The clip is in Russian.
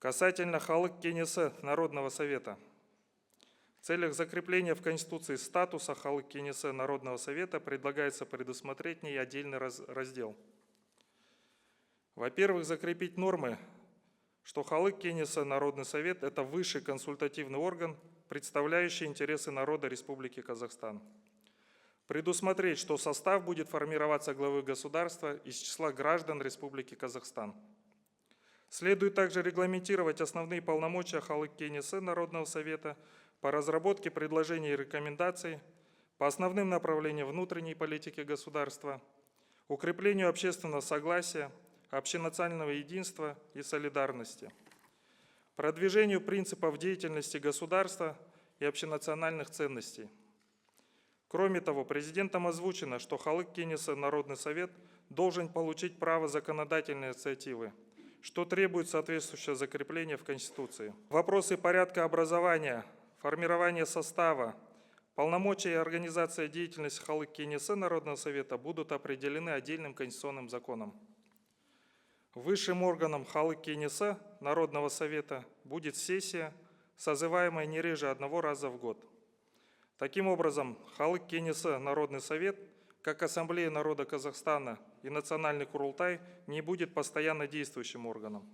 Касательно Халық Кеңесі Народного Совета. В целях закрепления в Конституции статуса Халық Кеңесі Народного Совета предлагается предусмотреть в ней отдельный раздел. Во-первых, закрепить нормы, что Халық Кеңесі Народный Совет – это высший консультативный орган, представляющий интересы народа Республики Казахстан. Предусмотреть, что состав будет формироваться главой государства из числа граждан Республики Казахстан. Следует также регламентировать основные полномочия Халық Кеңесі Народного Совета по разработке предложений и рекомендаций по основным направлениям внутренней политики государства, укреплению общественного согласия, общенационального единства и солидарности, продвижению принципов деятельности государства и общенациональных ценностей. Кроме того, президентом озвучено, что Халық Кеңесі Народный Совет должен получить право законодательной инициативы, что требует соответствующего закрепления в Конституции. Вопросы порядка образования, формирования состава, полномочия и организация деятельности Халық Кеңесі Народного Совета будут определены отдельным конституционным законом. Высшим органом Халық Кеңесі Народного Совета будет сессия, созываемая не реже одного раза в год. Таким образом, Халық Кеңесі Народный Совет, как Ассамблея народа Казахстана и Национальный Курултай, не будет постоянно действующим органом.